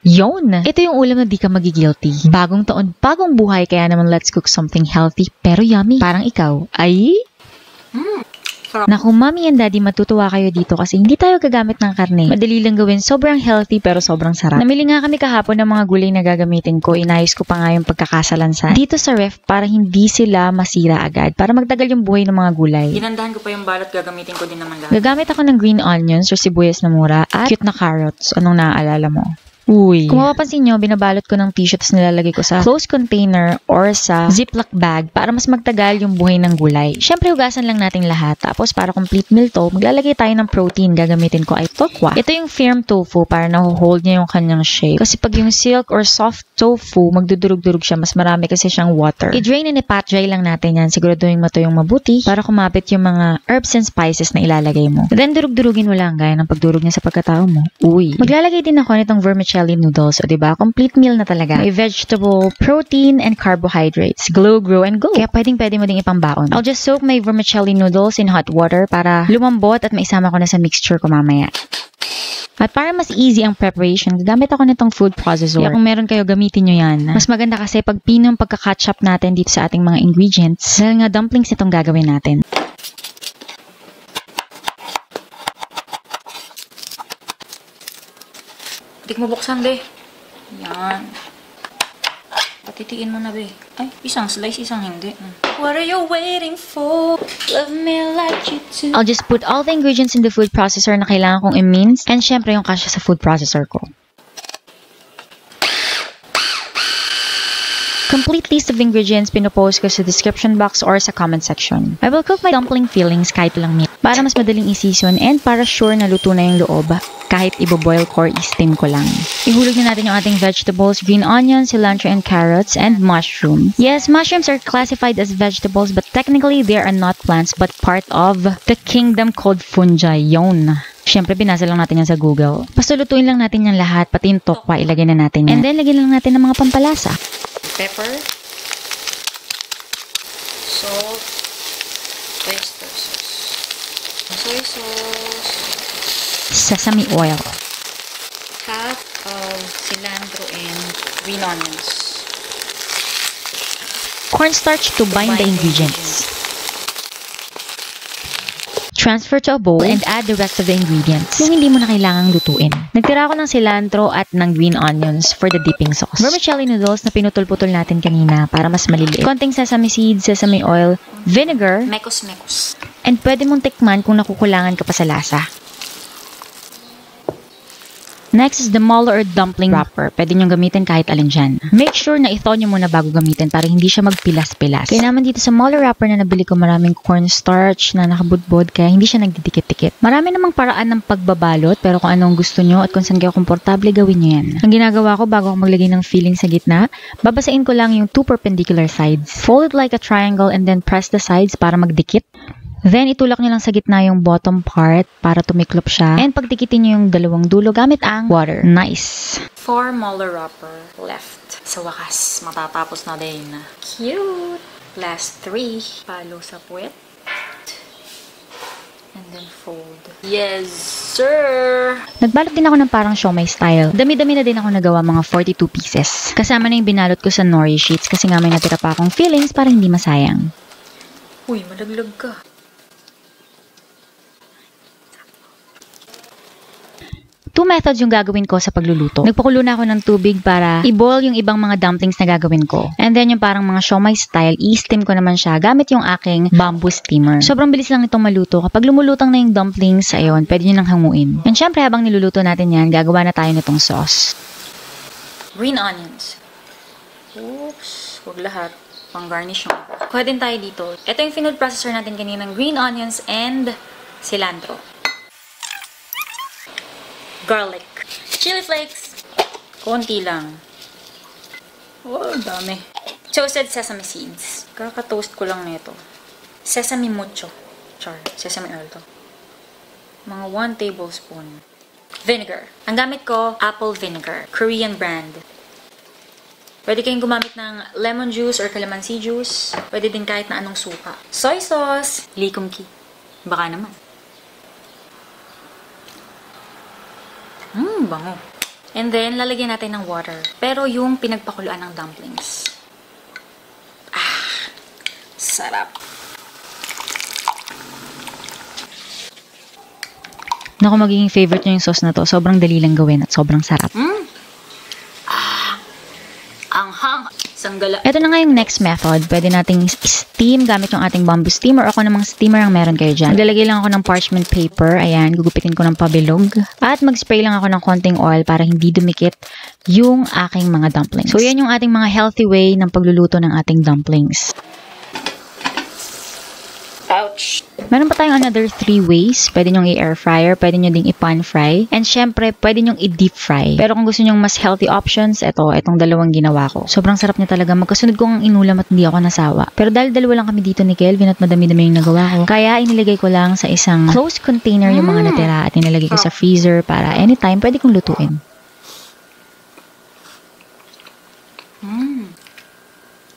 Yun! Ito yung ulam na di ka magigilty. Bagong taon, bagong buhay, kaya naman let's cook something healthy pero yummy. Parang ikaw. Ay? Naku, mommy and daddy, matutuwa kayo dito kasi hindi tayo gagamit ng karne. Madali lang gawin, sobrang healthy pero sobrang sarap. Namili nga kami kahapon ng mga gulay na gagamitin ko. Inayos ko pa nga yung pagkakasalansan dito sa ref para hindi sila masira agad. Para magtagal yung buhay ng mga gulay. Ginandahan ko pa yung balot, gagamitin ko din naman lahat. Gagamit ako ng green onions or sibuyas na mura at cute na carrots. Anong naaalala mo? Uy. Kung mapapansin nyo, binabalot ko ng tissue tapos nilalagay ko sa closed container or sa ziploc bag para mas magtagal yung buhay ng gulay. Siyempre, hugasan lang natin lahat. Tapos, para complete meal to, maglalagay tayo ng protein. Gagamitin ko ay tokwa. Ito yung firm tofu para nahuhold niya yung kanyang shape. Kasi pag yung silk or soft tofu, magdudurog-durog siya. Mas marami kasi siyang water. I-drain and i-pat dry lang natin yan. Siguraduhin mo to yung mabuti para kumapit yung mga herbs and spices na ilalagay mo. Then, durug-durugin mo lang gaya ng pagdurog niya sa pagkatao mo. Uy. Maglalagay din ako nitong vermicelli noodles. O diba? Complete meal na talaga. May vegetable, protein, and carbohydrates. Glow, grow, and go. Kaya pwede mo ding ipambaon. I'll just soak my vermicelli noodles in hot water para lumambot at maisama ko na sa mixture ko mamaya. At para mas easy ang preparation, gagamit ako nitong food processor. Kaya kung meron kayo, gamitin nyo yan. Mas maganda kasi pag pinong pagka-catch-up natin dito sa ating mga ingredients. Dahil nga dumplings itong gagawin natin. Hindi mo buksan, be. Yan. Patitiin mo na, be. Ay, isang slice, isang hindi. What are you waiting for? Love me like you do. I'll just put all the ingredients in the food processor na kailangan kong i-mince and syempre yung kasya sa food processor ko. Complete list of ingredients pinupost ko sa description box or sa comment section. I will cook my dumpling fillings kahit walang meat para mas madaling i-season and para sure na luto na yung loob kahit iboboil ko or i-steam ko lang. Ihulog na natin yung ating vegetables, green onions, cilantro, and carrots, and mushrooms. Yes, mushrooms are classified as vegetables but technically they are not plants but part of the kingdom called fungi. Yon. Siyempre, binasa lang natin yan sa Google. Basta lutuin lang natin yan lahat, pati yung tokwa, ilagay na natin yan. And then, lagyan lang natin ng mga pampalasa. Pepper, salt, oyster sauce, soy sauce, Sesame oil, half of cilantro and green onions, cornstarch to bind the ingredients. Transfer to a bowl and add the rest of the ingredients yung hindi mo na kailangang lutuin. Nagtira ako ng cilantro at ng green onions for the dipping sauce. Vermicelli noodles na pinutol-putol natin kanina para mas maliliit. Konting sesame seeds, sesame oil, vinegar, mekos-mekos. and pwede mong tikman kung nakukulangan ka pa sa lasa. Next is the mala or dumpling wrapper. Pwede nyo gamitin kahit alin dyan. Make sure na i-thaw nyo muna bago gamitin para hindi siya magpilas-pilas. Kaya naman dito sa mala wrapper na nabili ko maraming cornstarch na nakabudbod kaya hindi siya nagdidikit-dikit. Marami namang paraan ng pagbabalot pero kung anong gusto nyo at kung saan kayo komportable gawin nyo yan. Ang ginagawa ko bago ako maglagay ng filling sa gitna, babasain ko lang yung 2 perpendicular sides. Fold it like a triangle and then press the sides para magdikit. Then, itulak nyo lang sa gitna yung bottom part para tumiklop siya. And pagdikitin nyo yung dalawang dulo gamit ang water. Nice! 4 molar wrapper left. Sa wakas, matatapos na din. Cute! Last 3. Palo sa puwet. And then fold. Yes, sir! Nagbalot din ako ng parang siomai style. Dami-dami na din ako nagawa, mga 42 pieces. Kasama na yung binalot ko sa nori sheets kasi nga may natira pa akong fillings para hindi masayang. Uy, malaglag ka. 2 methods yung gagawin ko sa pagluluto. Nagpakulo na ako ng tubig para i-boil yung ibang mga dumplings na gagawin ko. And then yung parang mga siomai style, i-steam ko naman siya gamit yung aking bamboo steamer. Sobrang bilis lang itong maluto. Kapag lumulutang na yung dumplings, ayun, pwede nyo nang hanguin. And syempre habang niluluto natin yan, gagawa na tayo nitong sauce. Green onions. Oops, huwag lahat. Pang-garnish yung iba. Kuha din tayo dito. Ito yung food processor natin kaninang green onions and cilantro. Garlic. Chili flakes. Konti lang. Oh, dami. Toasted sesame seeds. Kaka-toast ko lang nito. Sesame mucho. Char. Sesame oil to. Mga 1 tablespoon. Vinegar. Ang gamit ko, apple vinegar. Korean brand. Pwede kayong gumamit ng lemon juice or calamansi juice. Pwede din kahit na anong suka. Soy sauce. Likumki. Baka naman. Bango. And then, lalagyan natin ng water. Pero yung pinagpakuluan ng dumplings. Ah, sarap. Naku, magiging favorite nyo yung sauce na to. Sobrang dali lang gawin at sobrang sarap. Anghang. Sanggala. Ito na nga yung next method. Pwede nating steam gamit yung ating bamboo steamer o kung namang steamer ang meron kayo dyan. Maglalagay lang ako ng parchment paper. Ayan, gugupitin ko ng pabilog. At mag-spray lang ako ng konting oil para hindi dumikit yung aking mga dumplings. So, yan yung ating mga healthy way ng pagluluto ng ating dumplings. Ouch. Meron pa tayong another 3 ways. Pwede nyong i-air fryer, pwede nyo ding i-pan fry, and syempre, pwede nyong i-deep fry. Pero kung gusto nyong mas healthy options, itong dalawang ginawa ko. Sobrang sarap niya talaga. Magkasunod ko ang inulam at hindi ako nasawa. Pero dahil dalawa lang kami dito ni Kelvin at madami-dami yung nagawa ko, kaya inilagay ko lang sa isang closed container yung mga natira at inilagay ko sa freezer para anytime pwede kong lutuin.